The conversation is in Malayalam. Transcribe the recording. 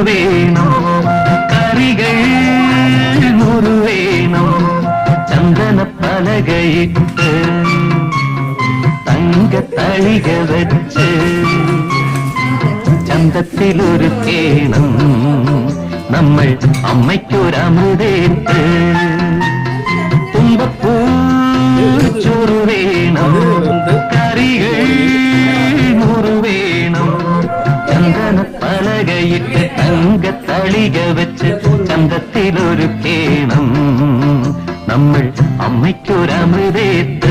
വേണം, കറികൾ 100 വേണം, ചന്ദന പലകയിട്ട് തങ്കത്തളിക വെച്ച് ചന്തത്തിലൊരുക്കേണം നമ്മൾ അമ്മയ്ക്കൊരമൃതേറ്റ്. തുമ്പപ്പൂ ചോറ് വേണം, കറികൾ 100 വേണം, ചന്ദന പലകയിട്ട് തങ്കത്തളിക വെച്ച് ചന്തത്തിലൊരുക്കേണം നമ്മൾ അമ്മയ്ക്കൊരമൃതേറ്റ്.